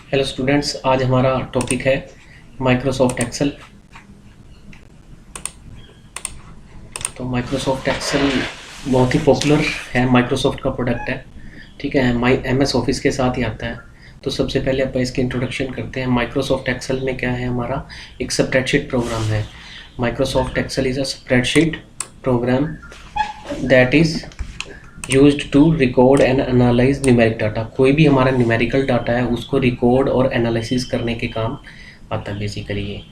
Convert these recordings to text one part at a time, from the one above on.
Hello students, आज हमारा topic है माइक्रोसॉफ्ट एक्सेल। तो माइक्रोसॉफ्ट एक्सेल बहुत ही पॉपुलर है, माइक्रोसॉफ्ट का प्रोडक्ट है। ठीक है, माई MS ऑफिस के साथ ही आता है। तो सबसे पहले अपन इसकी इंट्रोडक्शन करते हैं। माइक्रोसॉफ्ट एक्सेल में क्या है, हमारा एक स्प्रेडशीट प्रोग्राम है। Microsoft Excel is a spreadsheet program that is used to record and analyse numeric data. कोई भी हमारा न्यूमेरिकल डाटा है उसको रिकॉर्ड और एनालिसिस करने के काम आता है बेसिकली ये।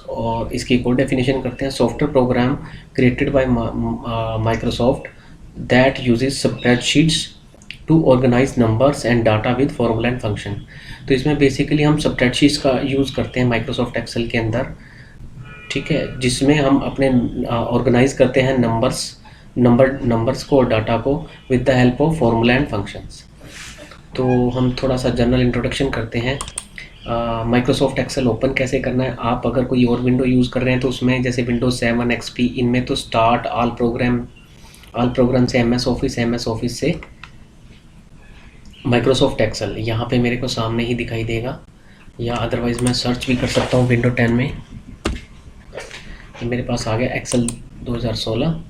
और इसकी एक और डेफिनेशन करते हैं, software program created by Microsoft that uses spreadsheets to organise numbers and data with formula and function. तो इसमें बेसिकली हम स्प्रेडशीट्स का यूज़ करते हैं माइक्रोसॉफ्ट एक्सेल के अंदर। ठीक है, जिसमें हम अपने ऑर्गेनाइज करते हैं नंबर्स को और डाटा को with the help of formula and functions. तो हम थोड़ा सा जनरल इंट्रोडक्शन करते हैं। माइक्रोसॉफ्ट एक्सेल ओपन कैसे करना है। आप अगर कोई और विंडो यूज़ कर रहे हैं तो उसमें जैसे विंडोज 7 XP, इनमें तो स्टार्ट ऑल प्रोग्राम से MS ऑफिस से माइक्रोसॉफ्ट एक्सेल यहाँ पे मेरे को सामने ही दिखाई देगा, या अदरवाइज़ मैं सर्च भी कर सकता हूँ विंडो 10 में। ये मेरे पास आ गया एक्सेल 2016।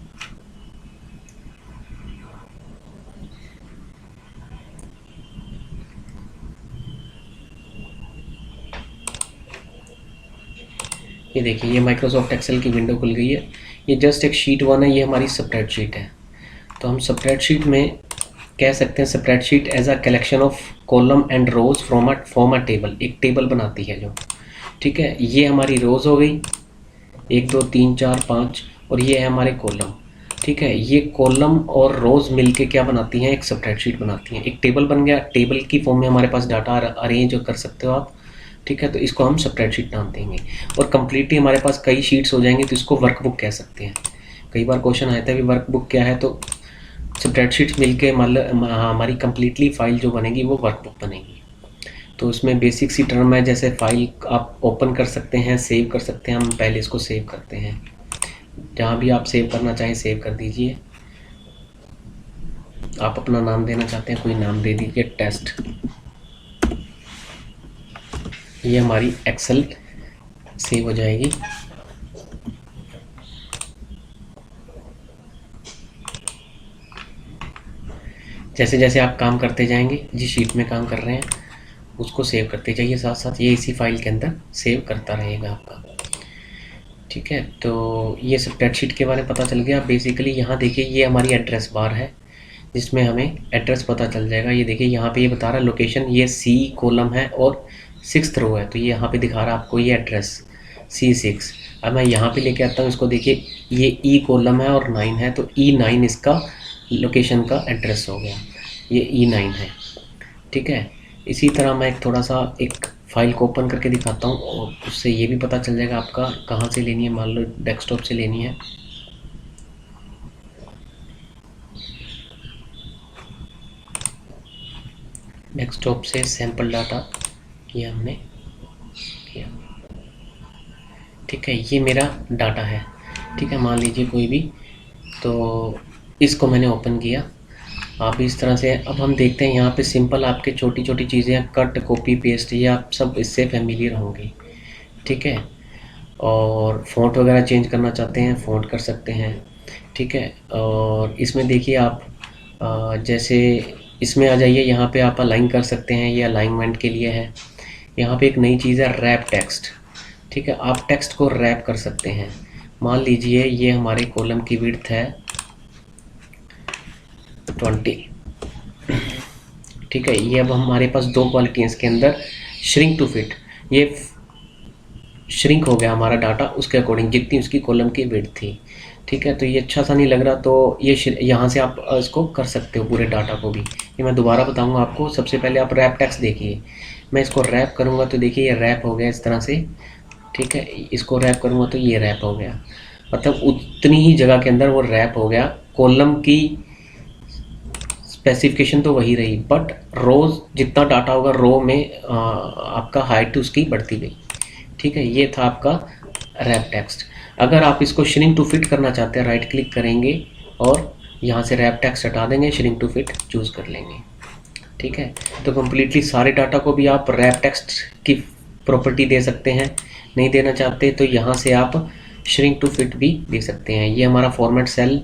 ये देखिए, ये माइक्रोसॉफ्ट एक्सेल की विंडो खुल गई है। ये जस्ट एक शीट 1 है, ये हमारी स्प्रेडशीट है। तो हम स्प्रेडशीट में कह सकते हैं spreadsheet as a collection of column and rows from a table. एक टेबल बनाती है जो, ठीक है, ये हमारी रोज हो गई 1 2 3 4 5, और ये है हमारे कॉलम। ठीक है, ये कॉलम और रोज मिलके क्या बनाती हैं, एक स्प्रेडशीट बनाती हैं। एक टेबल बन गया, टेबल की फॉर्म में हमारे पास डाटा अरेंज कर सकते हो आप। ठीक है, तो इसको हम स्प्रेडशीट नाम देंगे। और कम्प्लीटली हमारे पास कई शीट्स हो जाएंगे तो इसको वर्कबुक कह सकते हैं। कई बार क्वेश्चन आता है कि वर्कबुक क्या है, तो स्प्रेडशीट्स मिलके मतलब हमारी कम्प्लीटली फाइल जो बनेगी वो वर्कबुक बनेगी। तो उसमें बेसिक सी टर्म है, जैसे फाइल आप ओपन कर सकते हैं, सेव कर सकते हैं। हम पहले इसको सेव करते हैं, जहाँ भी आप सेव करना चाहें सेव कर दीजिए। आप अपना नाम देना चाहते हैं, कोई नाम दे दीजिए, टेस्ट। ये हमारी एक्सेल सेव हो जाएगी। जैसे जैसे आप काम करते जाएंगे, जिस शीट में काम कर रहे हैं उसको सेव करते जाइए, साथ साथ ये इसी फाइल के अंदर सेव करता रहेगा आपका। ठीक है, तो ये स्प्रेडशीट के बारे में पता चल गया। बेसिकली यहाँ देखिए, ये हमारी एड्रेस बार है जिसमें हमें एड्रेस पता चल जाएगा। ये देखिए, यहाँ पे ये बता रहा है लोकेशन, ये C कॉलम है और 6th रो है, तो ये यहाँ पे दिखा रहा है आपको ये एड्रेस C6। अब मैं यहाँ पे लेके आता हूँ इसको, देखिए ये E कॉलम है और 9 है, तो E9 इसका लोकेशन का एड्रेस हो गया, ये E9 है। ठीक है, इसी तरह मैं थोड़ा सा एक फ़ाइल को ओपन करके दिखाता हूँ और उससे ये भी पता चल जाएगा आपका कहाँ से लेनी है। मान लो डेस्कटॉप से लेनी है, डेस्कटॉप से सैंपल डाटा ये हमने किया। ठीक है, ये मेरा डाटा है। ठीक है, मान लीजिए कोई भी, तो इसको मैंने ओपन किया। आप इस तरह से, अब हम देखते हैं यहाँ पे सिंपल आपके छोटी छोटी चीज़ें हैं, कट कॉपी पेस्ट, ये आप सब इससे फैमिलियर होंगे। ठीक है, और फ़ॉन्ट वगैरह चेंज करना चाहते हैं फ़ॉन्ट कर सकते हैं। ठीक है, और इसमें देखिए आप जैसे इसमें आ जाइए, यहाँ पे आप अलाइन कर सकते हैं, ये अलाइनमेंट के लिए है। यहाँ पे एक नई चीज़ है रैप टेक्स्ट। ठीक है, आप टेक्स्ट को रैप कर सकते हैं। मान लीजिए ये हमारे कॉलम की विड्थ है 20। ठीक है, ये अब हमारे पास दो क्वालिटी है इसके अंदर, श्रिंक टू फिट। ये श्रिंक हो गया हमारा डाटा उसके अकॉर्डिंग जितनी उसकी कॉलम की विड्थ थी। ठीक है, तो ये अच्छा सा नहीं लग रहा, तो ये यहाँ से आप इसको कर सकते हो पूरे डाटा को भी। ये मैं दोबारा बताऊंगा आपको। सबसे पहले आप रैप टेक्स्ट देखिए, मैं इसको रैप करूँगा तो देखिए ये रैप हो गया इस तरह से। ठीक है, इसको रैप करूँगा तो ये रैप हो गया, मतलब उतनी ही जगह के अंदर वो रैप हो गया। कॉलम की स्पेसिफिकेशन तो वही रही, बट रोज जितना डाटा होगा रो में आपका हाइट उसकी बढ़ती गई। ठीक है, ये था आपका रैप टेक्स्ट। अगर आप इसको श्रिंक टू फिट करना चाहते हैं, राइट क्लिक करेंगे और यहाँ से रैप टेक्स्ट हटा देंगे, श्रिंक टू फिट चूज़ कर लेंगे। ठीक है। तो कम्प्लीटली सारे डाटा को भी आप रैप टेक्स्ट की प्रॉपर्टी दे सकते हैं, नहीं देना चाहते तो यहाँ से आप श्रिंक टू फिट भी दे सकते हैं। ये हमारा फॉर्मेट सेल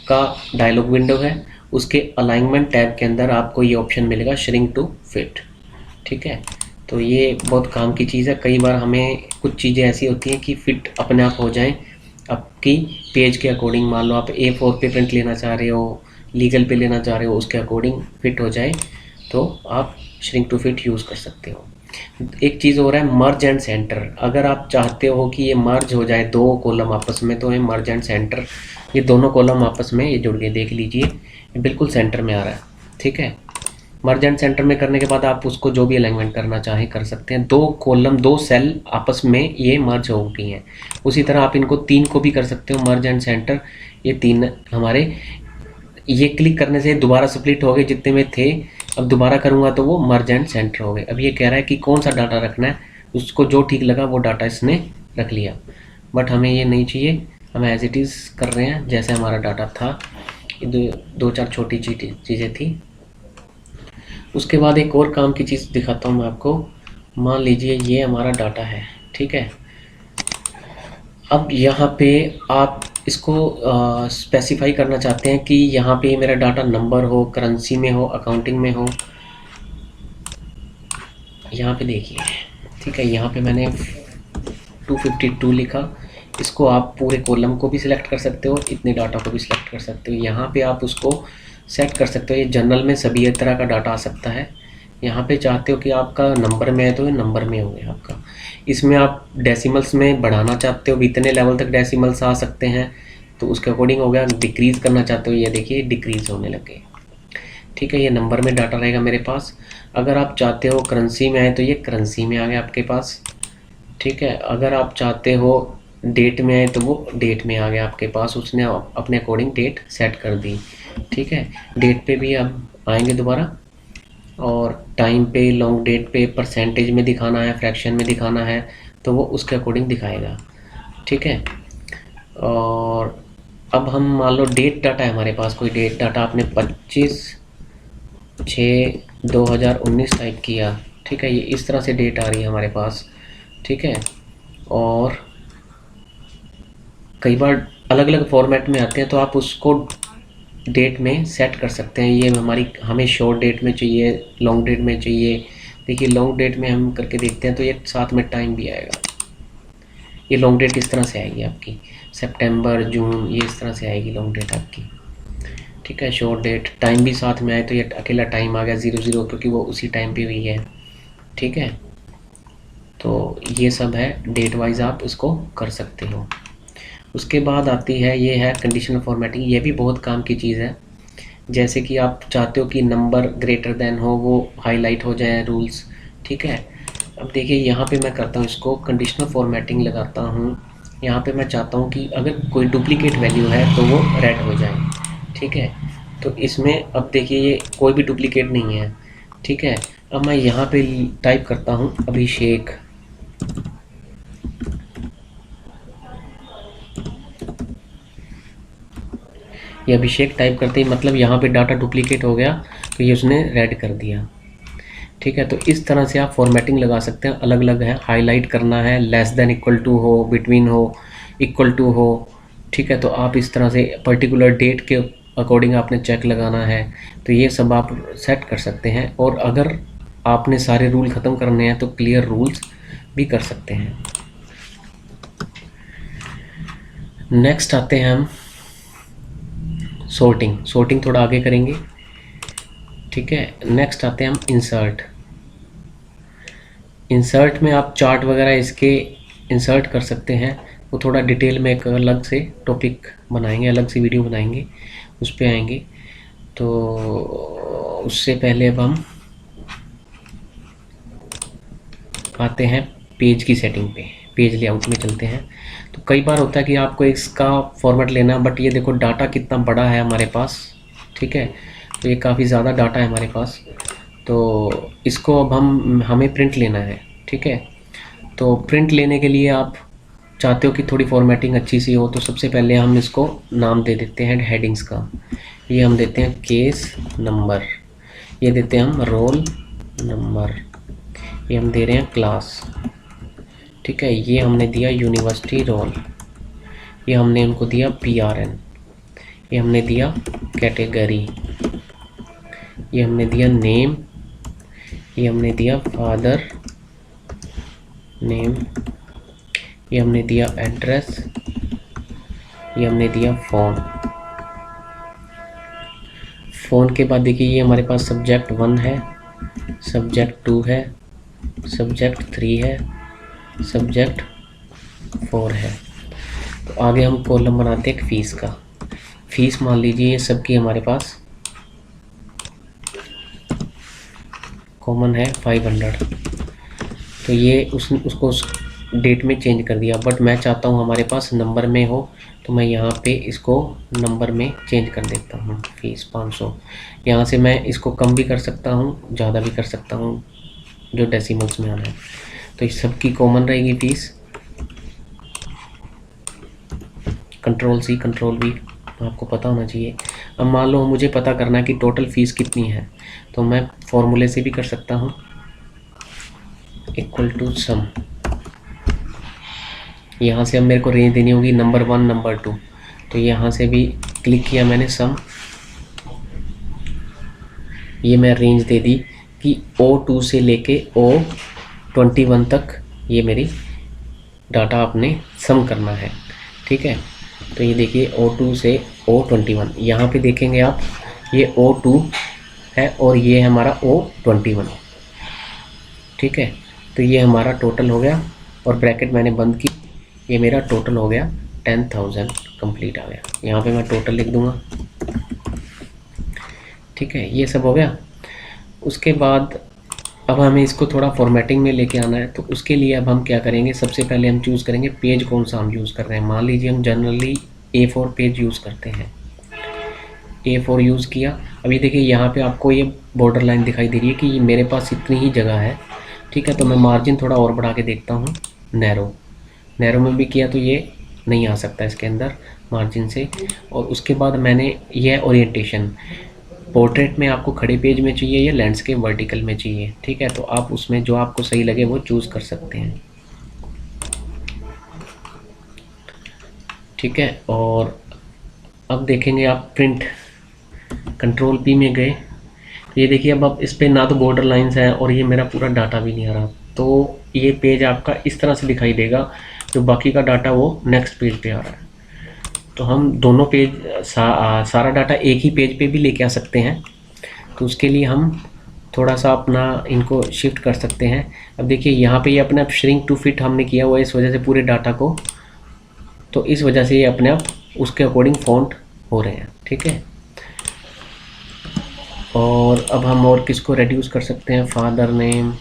का डायलॉग विंडो है, उसके अलाइनमेंट टैब के अंदर आपको ये ऑप्शन मिलेगा श्रिंक टू फिट, ठीक है। तो ये बहुत काम की चीज़ है। कई बार हमें कुछ चीज़ें ऐसी होती हैं कि फिट अपने आप हो जाएं आपकी पेज के अकॉर्डिंग। मान लो आप A4 पे प्रिंट लेना चाह रहे हो, लीगल पे लेना चाह रहे हो, उसके अकॉर्डिंग फिट हो जाए तो आप श्रिंक टू फिट यूज़ कर सकते हो। एक चीज़ हो रहा है मर्ज एंड सेंटर। अगर आप चाहते हो कि ये मर्ज हो जाए दो कॉलम आपस में, तो ये मर्ज एंड सेंटर, ये दोनों कॉलम आपस में ये जुड़ गए, देख लीजिए ये बिल्कुल सेंटर में आ रहा है, ठीक है। मर्ज एंड सेंटर में करने के बाद आप उसको जो भी अलाइनमेंट करना चाहें कर सकते हैं। दो कॉलम, दो सेल आपस में ये मर्ज हो गई हैं। उसी तरह आप इनको तीन को भी कर सकते हो, मर्ज एंड सेंटर। ये तीन हमारे, ये क्लिक करने से दोबारा स्प्लिट हो गए जितने में थे। अब दोबारा करूँगा तो वो मर्ज एंड सेंटर हो गए। अब ये कह रहा है कि कौन सा डाटा रखना है, उसको जो ठीक लगा वो डाटा इसने रख लिया, बट हमें ये नहीं चाहिए, हम एज इट इज़ कर रहे हैं जैसे हमारा डाटा था। दो चार छोटी चीज़ें थी। उसके बाद एक और काम की चीज़ दिखाता हूँ मैं आपको। मान लीजिए ये हमारा डाटा है, ठीक है। अब यहाँ पे आप इसको स्पेसिफाई करना चाहते हैं कि यहाँ पे मेरा डाटा नंबर हो, करेंसी में हो, अकाउंटिंग में हो। यहाँ पे देखिए, ठीक है, यहाँ पे मैंने 252 लिखा। इसको आप पूरे कॉलम को भी सिलेक्ट कर सकते हो, इतने डाटा को भी सिलेक्ट कर सकते हो। यहाँ पे आप उसको सेट कर सकते हो। ये जनरल में सभी तरह का डाटा आ सकता है। यहाँ पे चाहते हो कि आपका नंबर में है तो ये नंबर में हो गया आपका। इसमें आप डेसिमल्स में बढ़ाना चाहते हो, इतने लेवल तक डेसिमल्स आ सकते हैं तो उसके अकॉर्डिंग हो गया। डिक्रीज़ करना चाहते हो, ये देखिए डिक्रीज़ होने लगे, ठीक है। ये नंबर में डाटा रहेगा मेरे पास। अगर आप चाहते हो करेंसी में आए तो ये करेंसी में आ गया आपके पास, ठीक है। अगर आप चाहते हो डेट में आए तो वो डेट में आ गया आपके पास, उसने अपने अकॉर्डिंग डेट सेट कर दी, ठीक है। डेट पे भी अब आएंगे दोबारा, और टाइम पे, लॉन्ग डेट पे, परसेंटेज में दिखाना है, फ्रैक्शन में दिखाना है तो वो उसके अकॉर्डिंग दिखाएगा, ठीक है। और अब हम मान लो डेट डाटा है हमारे पास, कोई डेट डाटा आपने 25/6/2019 टाइप किया, ठीक है। ये इस तरह से डेट आ रही है हमारे पास, ठीक है। और कई बार अलग अलग फॉर्मेट में आते हैं तो आप उसको डेट में सेट कर सकते हैं। ये हमें शॉर्ट डेट में चाहिए, लॉन्ग डेट में चाहिए। देखिए लॉन्ग डेट में हम करके देखते हैं तो ये साथ में टाइम भी आएगा। ये लॉन्ग डेट इस तरह से आएगी आपकी, सितंबर, जून, ये इस तरह से आएगी लॉन्ग डेट आपकी, ठीक है। शॉर्ट डेट, टाइम भी साथ में आए तो ये अकेला टाइम आ गया 00, क्योंकि वो उसी टाइम पे हुई है, ठीक है। तो ये सब है, डेट वाइज आप इसको कर सकते हो। उसके बाद आती है, ये है कंडीशनल फॉर्मेटिंग। ये भी बहुत काम की चीज़ है। जैसे कि आप चाहते हो कि नंबर ग्रेटर देन हो, वो हाईलाइट हो जाए रूल्स, ठीक है। अब देखिए यहाँ पे मैं करता हूँ, इसको कंडीशनल फॉर्मेटिंग लगाता हूँ। यहाँ पे मैं चाहता हूँ कि अगर कोई डुप्लीकेट वैल्यू है तो वो रेड हो जाए, ठीक है। तो इसमें अब देखिए ये कोई भी डुप्लीकेट नहीं है, ठीक है। अब मैं यहाँ पे टाइप करता हूँ अभिषेक, ये अभिषेक टाइप करते ही मतलब यहाँ पे डाटा डुप्लीकेट हो गया तो ये उसने रेड कर दिया, ठीक है। तो इस तरह से आप फॉर्मेटिंग लगा सकते हैं। अलग अलग है, हाईलाइट करना है, लेस देन इक्वल टू हो, बिटवीन हो, इक्वल टू हो, ठीक है। तो आप इस तरह से पर्टिकुलर डेट के अकॉर्डिंग आपने चेक लगाना है, तो ये सब आप सेट कर सकते हैं। और अगर आपने सारे रूल ख़त्म करने हैं तो क्लियर रूल्स भी कर सकते हैं। नेक्स्ट आते हैं हम सॉर्टिंग थोड़ा आगे करेंगे, ठीक है। नेक्स्ट आते हैं हम इंसर्ट में आप चार्ट वगैरह इसके इंसर्ट कर सकते हैं। वो थोड़ा डिटेल में एक अलग से टॉपिक बनाएंगे, अलग से वीडियो बनाएंगे, उस पर आएंगे। तो उससे पहले अब हम आते हैं पेज की सेटिंग पे, पेज लेआउट में चलते हैं। तो कई बार होता है कि आपको इसका फॉर्मेट लेना, बट ये देखो डाटा कितना बड़ा है हमारे पास, ठीक है। तो ये काफ़ी ज़्यादा डाटा है हमारे पास, तो इसको अब हमें प्रिंट लेना है, ठीक है। तो प्रिंट लेने के लिए आप चाहते हो कि थोड़ी फॉर्मेटिंग अच्छी सी हो, तो सबसे पहले हम इसको नाम दे देते हैं हेडिंग्स का। ये हम देते हैं केस नंबर, ये देते हैं हम रोल नंबर, ये हम दे रहे हैं क्लास, ठीक है। ये हमने दिया यूनिवर्सिटी रोल, ये हमने उनको दिया PRN, ये हमने दिया कैटेगरी, ये हमने दिया नेम, ये हमने दिया फादर नेम, ये हमने दिया एड्रेस, ये हमने दिया फ़ोन के बाद देखिए ये हमारे पास सब्जेक्ट 1 है, सब्जेक्ट 2 है, सब्जेक्ट 3 है, सब्जेक्ट 4 है। तो आगे हम कॉलम बनाते हैं फ़ीस का। फ़ीस मान लीजिए ये सबकी हमारे पास कॉमन है 500, तो ये उसको उस डेट में चेंज कर दिया, बट मैं चाहता हूँ हमारे पास नंबर में हो, तो मैं यहाँ पे इसको नंबर में चेंज कर देता हूँ। फ़ीस 500, यहाँ से मैं इसको कम भी कर सकता हूँ, ज़्यादा भी कर सकता हूँ, जो डेसिमल्स में आना है। तो इस सब की कॉमन रहेगी फ़ीस, Ctrl+C Ctrl+V आपको पता होना चाहिए। अब मान लो मुझे पता करना है कि टोटल फ़ीस कितनी है, तो मैं फॉर्मूले से भी कर सकता हूँ, इक्वल टू सम। यहाँ से अब मेरे को रेंज देनी होगी नंबर 1 नंबर 2, तो यहाँ से भी क्लिक किया मैंने सम, ये मैं रेंज दे दी कि O2 से लेके O21 तक ये मेरी डाटा आपने सम करना है, ठीक है। तो ये देखिए O2 से O21, यहाँ पे देखेंगे आप ये O2 है और ये है हमारा O21, ठीक है। तो ये हमारा टोटल हो गया और ब्रैकेट मैंने बंद की, ये मेरा टोटल हो गया 10,000 कंप्लीट आ गया। यहाँ पे मैं टोटल लिख दूँगा, ठीक है। ये सब हो गया। उसके बाद अब हमें इसको थोड़ा फॉर्मेटिंग में लेके आना है, तो उसके लिए अब हम क्या करेंगे, सबसे पहले हम चूज़ करेंगे पेज कौन सा हम यूज़ कर रहे हैं। मान लीजिए हम जनरली A4 पेज यूज़ करते हैं, A4 यूज़ किया। अभी देखिए यहाँ पे आपको ये बॉर्डर लाइन दिखाई दे रही है कि ये मेरे पास इतनी ही जगह है, ठीक है। तो मैं मार्जिन थोड़ा और बढ़ा के देखता हूँ, नैरो में भी किया तो ये नहीं आ सकता इसके अंदर मार्जिन से। और उसके बाद मैंने यह ओरिएंटेशन, पोर्ट्रेट में आपको खड़े पेज में चाहिए या लैंडस्केप वर्टिकल में चाहिए, ठीक है। तो आप उसमें जो आपको सही लगे वो चूज़ कर सकते हैं, ठीक है। और अब देखेंगे आप प्रिंट, Ctrl+P में गए, तो ये देखिए अब इस पर ना तो बॉर्डर लाइंस है और ये मेरा पूरा डाटा भी नहीं आ रहा, तो ये पेज आपका इस तरह से दिखाई देगा, जो बाकी का डाटा वो नेक्स्ट पेज पे आ रहा है। तो हम दोनों पेज सारा डाटा एक ही पेज पे भी लेके आ सकते हैं, तो उसके लिए हम थोड़ा सा अपना इनको शिफ्ट कर सकते हैं। अब देखिए यहाँ पे ये अपने आप श्रिंक टू फिट हमने किया हुआ है, इस वजह से पूरे डाटा को, तो इस वजह से ये अपने आप उसके अकॉर्डिंग फॉन्ट हो रहे हैं, ठीक है। और अब हम और किसको रेड्यूस कर सकते हैं, फादर नेम,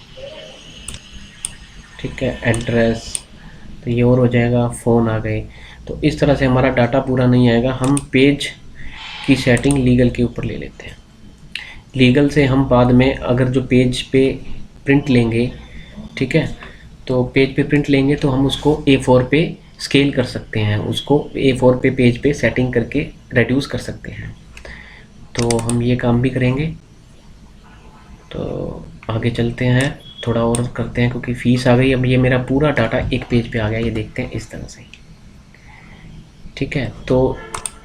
ठीक है, एड्रेस, तो ये और हो जाएगा, फ़ोन आ गए। तो इस तरह से हमारा डाटा पूरा नहीं आएगा। हम पेज की सेटिंग लीगल के ऊपर ले लेते हैं। लीगल से हम बाद में अगर जो पेज पे प्रिंट लेंगे, ठीक है, तो पेज पे प्रिंट लेंगे तो हम उसको A4 पे स्केल कर सकते हैं, उसको A4 पे पेज पे सेटिंग करके रेड्यूस कर सकते हैं। तो हम ये काम भी करेंगे। तो आगे चलते हैं, थोड़ा और करते हैं, क्योंकि फ़ीस आ गई। अब ये मेरा पूरा डाटा एक पेज पे आ गया, ये देखते हैं इस तरह से, ठीक है। तो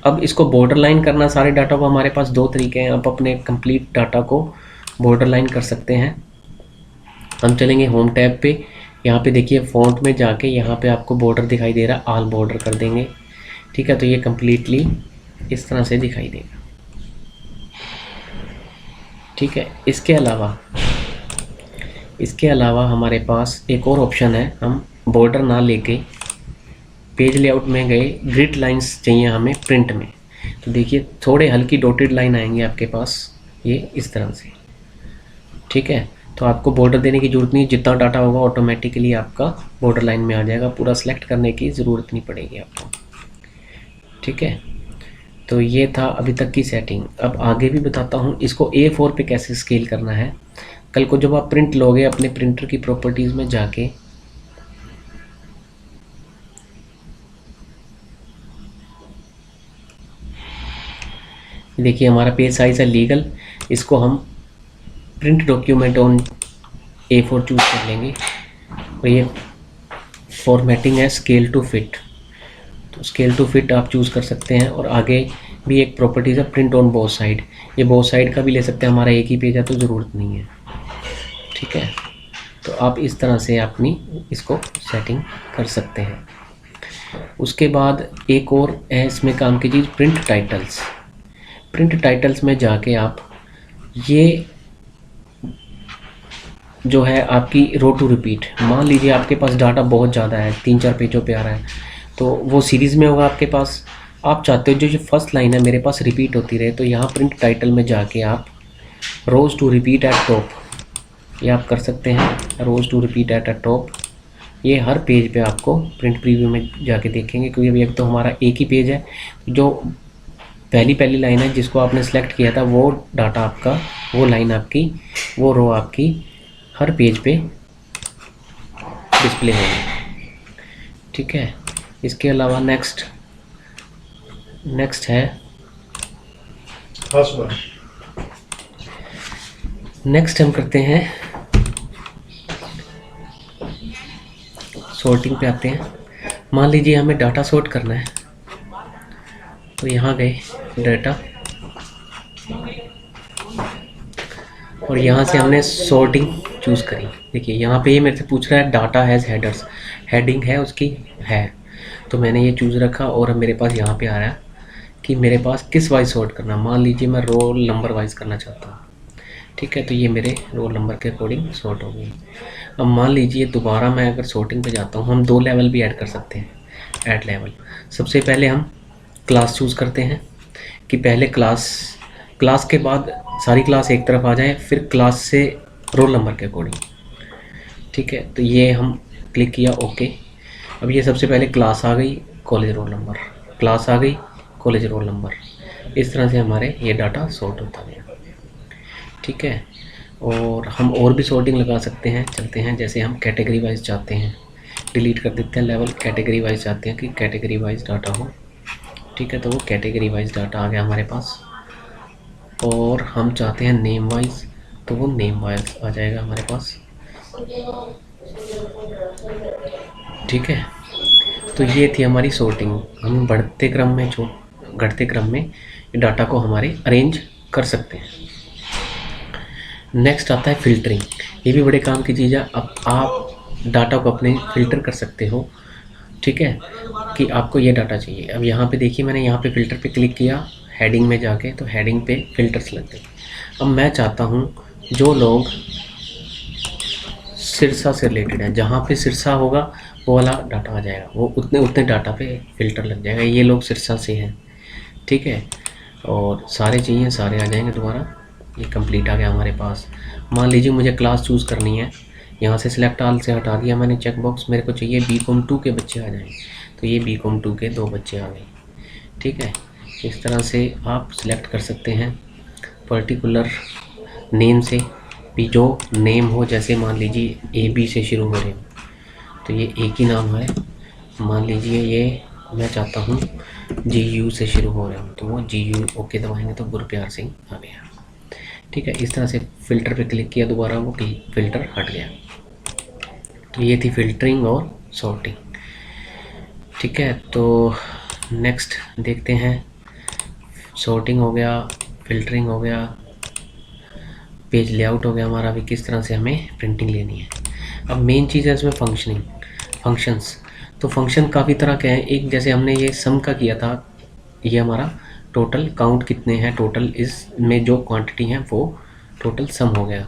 अब इसको बॉर्डर लाइन करना, सारे डाटा को, हमारे पास दो तरीके हैं। आप अपने कंप्लीट डाटा को बॉर्डर लाइन कर सकते हैं। हम चलेंगे होम टैब पे, यहाँ पे देखिए फ़ॉन्ट में जाके यहाँ पे आपको बॉर्डर दिखाई दे रहा है, ऑल बॉर्डर कर देंगे, ठीक है। तो ये कम्प्लीटली इस तरह से दिखाई देगा, ठीक है। इसके अलावा हमारे पास एक और ऑप्शन है, हम बॉर्डर ना लेके पेज लेआउट में गए, ग्रिड लाइंस चाहिए हमें प्रिंट में। तो देखिए थोड़े हल्की डॉटेड लाइन आएंगी आपके पास, ये इस तरह से, ठीक है। तो आपको बॉर्डर देने की ज़रूरत नहीं, जितना डाटा होगा ऑटोमेटिकली आपका बॉर्डर लाइन में आ जाएगा, पूरा सेलेक्ट करने की ज़रूरत नहीं पड़ेगी आपको, ठीक है। तो ये था अभी तक की सेटिंग। अब आगे भी बताता हूँ इसको A4 पे कैसे स्केल करना है। कल को जब आप प्रिंट लोगे, अपने प्रिंटर की प्रॉपर्टीज़ में जाके देखिए हमारा पेज साइज़ है लीगल, इसको हम print document on A4 choose कर लेंगे और ये फॉर्मेटिंग है स्केल टू फिट, तो स्केल टू फिट आप चूज़ कर सकते हैं। और आगे भी एक प्रॉपर्टीज़ है प्रिंट ऑन बोथ साइड, ये बोथ साइड का भी ले सकते हैं, हमारा एक ही पेज है तो ज़रूरत नहीं है। ठीक है, तो आप इस तरह से अपनी इसको सेटिंग कर सकते हैं। उसके बाद एक और है इसमें काम की चीज़, प्रिंट टाइटल्स। प्रिंट टाइटल्स में जाके आप ये जो है आपकी रो टू रिपीट, मान लीजिए आपके पास डाटा बहुत ज़्यादा है, 3-4 पेजों पे आ रहा है, तो वो सीरीज़ में होगा आपके पास। आप चाहते हो जो फर्स्ट लाइन है मेरे पास रिपीट होती रहे, तो यहाँ प्रिंट टाइटल में जाके आप रोज़ टू रिपीट एट टॉप, ये आप कर सकते हैं, रोज़ टू रिपीट एट टॉप। ये हर पेज पे आपको प्रिंट प्रीव्यू में जाके देखेंगे, क्योंकि अभी एक तो हमारा एक ही पेज है, जो पहली लाइन है जिसको आपने सेलेक्ट किया था, वो डाटा आपका, वो लाइन आपकी, वो रो आपकी हर पेज पे डिस्प्ले होगी। ठीक है, इसके अलावा नेक्स्ट है नेक्स्ट हम करते हैं सॉर्टिंग पे आते हैं। मान लीजिए हमें डाटा सॉर्ट करना है, तो यहाँ गए डाटा और यहाँ से हमने सॉर्टिंग चूज़ करी। देखिए यहाँ पे ये मेरे से पूछ रहा है डाटा हैज़ हेडर्स, हेडिंग है उसकी है, तो मैंने ये चूज़ रखा और अब मेरे पास यहाँ पे आ रहा है कि मेरे पास किस वाइज सॉर्ट करना। मान लीजिए मैं रोल नंबर वाइज करना चाहता हूँ। ठीक है, तो ये मेरे रोल नंबर के अकॉर्डिंग सॉर्ट हो गई। अब मान लीजिए दोबारा मैं अगर सॉर्टिंग पे जाता हूँ, हम 2 लेवल भी ऐड कर सकते हैं, ऐड लेवल। सबसे पहले हम क्लास चूज़ करते हैं कि पहले क्लास के बाद सारी क्लास एक तरफ आ जाए, फिर क्लास से रोल नंबर के अकॉर्डिंग। ठीक है, तो ये हम क्लिक किया ओके। अब ये सबसे पहले क्लास आ गई, कॉलेज रोल नंबर, क्लास आ गई, कॉलेज रोल नंबर। इस तरह से हमारे ये डाटा सॉर्ट होता गया। ठीक है, और हम और भी सॉर्टिंग लगा सकते हैं, चलते हैं। जैसे हम कैटेगरी वाइज चाहते हैं, डिलीट कर देते हैं लेवल, कैटेगरी वाइज चाहते हैं कि कैटेगरी वाइज डाटा हो। ठीक है, तो वो कैटेगरी वाइज डाटा आ गया हमारे पास। और हम चाहते हैं नेम वाइज, तो वो नेम वाइज आ जाएगा हमारे पास। ठीक है, तो ये थी हमारी सॉर्टिंग। हम बढ़ते क्रम में घटते क्रम में डाटा को हमारे अरेंज कर सकते हैं। नेक्स्ट आता है फ़िल्टरिंग। ये भी बड़े काम की चीज़ है। अब आप डाटा को अपने फ़िल्टर कर सकते हो। ठीक है, कि आपको ये डाटा चाहिए। अब यहाँ पे देखिए, मैंने यहाँ पे फ़िल्टर पे क्लिक किया, हेडिंग में जाके, तो हेडिंग पे फ़िल्टर्स लग गए। अब मैं चाहता हूँ जो लोग सिरसा से रिलेटेड है, जहाँ पे सिरसा होगा वो वाला डाटा आ जाएगा, वो उतने डाटा पे फ़िल्टर लग जाएगा। ये लोग सिरसा से हैं। ठीक है, और सारे चाहिए, सारे आ जाएंगे दोबारा। ये कंप्लीट आ गया हमारे पास। मान लीजिए मुझे क्लास चूज़ करनी है, यहाँ से सिलेक्ट ऑल से हटा दिया मैंने चेक बॉक्स, मेरे को चाहिए BCom 2 के बच्चे आ जाएँ, तो ये BCom 2 के 2 बच्चे आ गए। ठीक है, इस तरह से आप सिलेक्ट कर सकते हैं पर्टिकुलर नेम से भी, जो नेम हो। जैसे मान लीजिए AB से शुरू हो रहे हो, तो ये एक ही नाम है। मान लीजिए ये मैं चाहता हूँ GU से शुरू हो रहे हो, तो वो GU ओके दबाएंगे तो गुरप्यार सिंह आ गया। ठीक है, इस तरह से फ़िल्टर पे क्लिक किया, दोबारा वो फ़िल्टर हट गया। तो ये थी फ़िल्टरिंग और सॉर्टिंग। ठीक है, तो नेक्स्ट देखते हैं। सॉर्टिंग हो गया, फ़िल्टरिंग हो गया, पेज लेआउट हो गया हमारा। अभी किस तरह से हमें प्रिंटिंग लेनी है। अब मेन चीज़ है इसमें फंक्शंस। तो फंक्शन काफ़ी तरह के हैं। एक जैसे हमने ये सम का किया था, ये हमारा टोटल काउंट कितने हैं, टोटल इसमें जो क्वांटिटी हैं वो टोटल सम हो गया।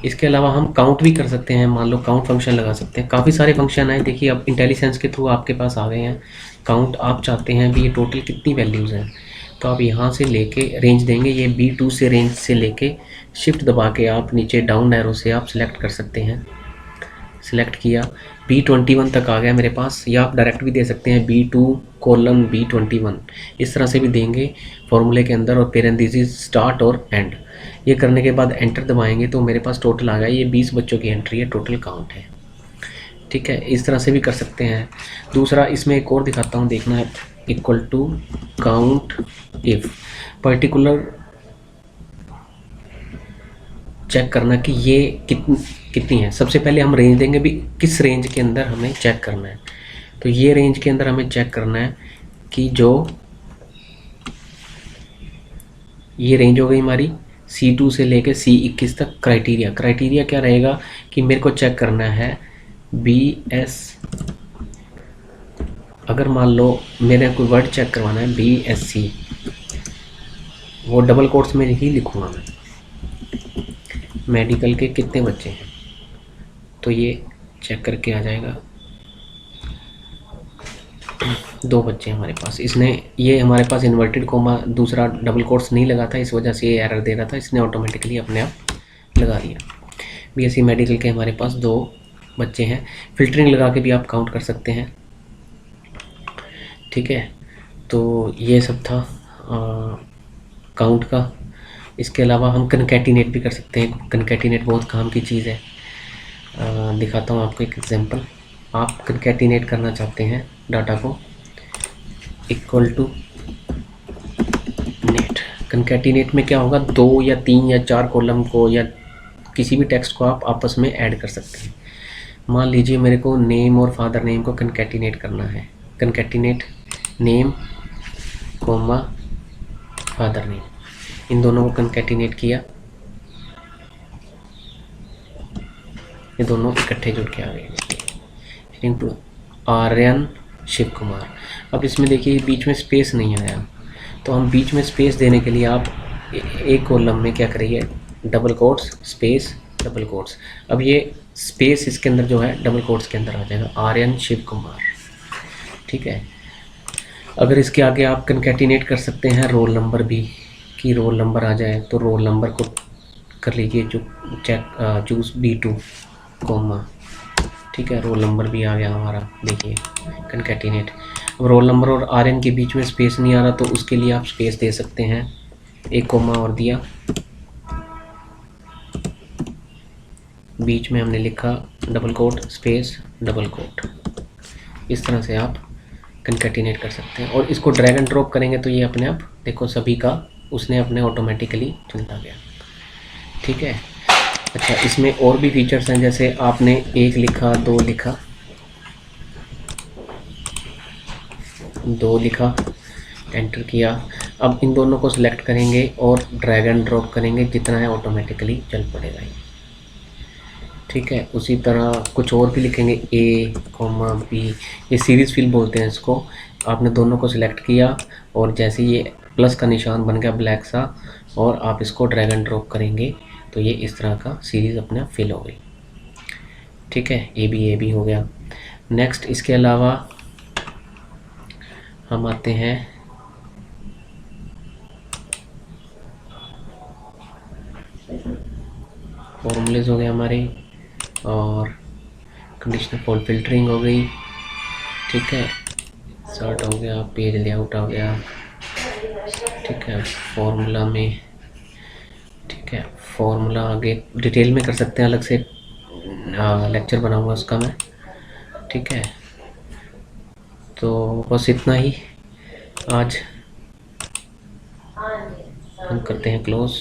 इसके अलावा हम काउंट भी कर सकते हैं, मान लो काउंट फंक्शन लगा सकते हैं। काफ़ी सारे फंक्शन हैं। देखिए अब इंटेलिजेंस के थ्रू आपके पास आ गए हैं। काउंट आप चाहते हैं भी ये टोटल कितनी वैल्यूज़ हैं, तो आप यहाँ से लेके रेंज देंगे। ये B2 से रेंज से लेके शिफ्ट दबा के आप नीचे डाउन एरो से आप सिलेक्ट कर सकते हैं। सिलेक्ट किया, B21 तक आ गया मेरे पास, या आप डायरेक्ट भी दे सकते हैं B2:B21, इस तरह से भी देंगे फॉर्मूले के अंदर, और पेरेंथीसिस स्टार्ट और एंड। ये करने के बाद एंटर दबाएंगे तो मेरे पास टोटल आ गया। ये 20 बच्चों की एंट्री है, टोटल काउंट है। ठीक है, इस तरह से भी कर सकते हैं। दूसरा इसमें एक और दिखाता हूँ, देखना है, equal to count if particular check करना कि ये कितनी है। सबसे पहले हम रेंज देंगे भी किस रेंज के अंदर हमें चेक करना है। तो ये रेंज के अंदर हमें चेक करना है कि जो ये रेंज हो गई हमारी C2 से लेके C21 तक। क्राइटेरिया क्या रहेगा कि मेरे को चेक करना है BS, अगर मान लो मेरे कोई वर्ड चेक करवाना है BSc, वो डबल कोट्स में ही लिखूँगा मैं, मेडिकल के कितने बच्चे हैं, तो ये चेक करके आ जाएगा 2 बच्चे हमारे पास। इसने ये हमारे पास इन्वर्टेड कोमा दूसरा डबल कोट्स नहीं लगा था, इस वजह से ये एरर दे रहा था, इसने ऑटोमेटिकली अपने आप लगा दिया। BSc मेडिकल के हमारे पास 2 बच्चे हैं। फिल्टरिंग लगा के भी आप काउंट कर सकते हैं, ठीक है। तो ये सब था काउंट का। इसके अलावा हम कनकैटिनेट भी कर सकते हैं। कनकैटिनेट बहुत काम की चीज़ है। दिखाता हूँ आपको एक एग्जांपल। आप कनकैटिनेट करना चाहते हैं डाटा को, इक्वल टू नेट। कनकैटिनेट में क्या होगा, 2 या 3 या 4 कॉलम को या किसी भी टेक्स्ट को आप आपस में ऐड कर सकते हैं। मान लीजिए मेरे को नेम और फादर नेम को कनकैटिनेट करना है। कनकैटिनेट नेम कोमा फादर नेम, इन दोनों को कनकैटिनेट किया, ये दोनों इकट्ठे जुड़ के आ गए। इनटू आर्यन शिव कुमार। अब इसमें देखिए बीच में स्पेस नहीं आया, तो हम बीच में स्पेस देने के लिए आप एक कॉलम में क्या करिए, double quotes space double quotes. अब ये स्पेस इसके अंदर जो है डबल कोट्स के अंदर आ जाएगा, आर्यन शिव कुमार, ठीक है। अगर इसके आगे आप कनकैटिनेट कर सकते हैं रोल नंबर भी, कि रोल नंबर आ जाए, तो रोल नंबर को कर लीजिए जो चेक चूज़ B2 कोमा, ठीक है। रोल नंबर भी आ गया हमारा, देखिए कनकैटिनेट। अब रोल नंबर और आर्यन के बीच में स्पेस नहीं आ रहा, तो उसके लिए आप स्पेस दे सकते हैं, एक कोमा और दिया, बीच में हमने लिखा double quote space double quote. इस तरह से आप कनकैटिनेट कर सकते हैं। और इसको ड्रैग एंड ड्रॉप करेंगे तो ये अपने आप देखो सभी का उसने अपने ऑटोमेटिकली चुनता गया, ठीक है। अच्छा, इसमें और भी फीचर्स हैं, जैसे आपने 1 लिखा, 2 लिखा, 2 लिखा, एंटर किया। अब इन दोनों को सिलेक्ट करेंगे और ड्रैग एंड ड्रॉप करेंगे, जितना है ऑटोमेटिकली चल पड़ेगा ये, ठीक है। उसी तरह कुछ और भी लिखेंगे A, B, ये सीरीज़ फिल बोलते हैं इसको। आपने दोनों को सिलेक्ट किया और जैसे ये प्लस का निशान बन गया ब्लैक सा, और आप इसको ड्रैग एंड ड्रॉप करेंगे तो ये इस तरह का सीरीज़ अपने आप फिल हो गई, ठीक है। ए बी हो गया। नेक्स्ट इसके अलावा हम आते हैं फॉर्मूलेज हो गए हमारे, और कंडीशनल फॉल्ट फिल्टरिंग हो गई, ठीक है। सर्ट हो गया, पेज लेआउट हो गया, ठीक है। फॉर्मूला में, ठीक है, फॉर्मूला आगे डिटेल में कर सकते हैं, अलग से लेक्चर बनाऊंगा उसका मैं, ठीक है। तो बस इतना ही आज हम करते हैं क्लोज़।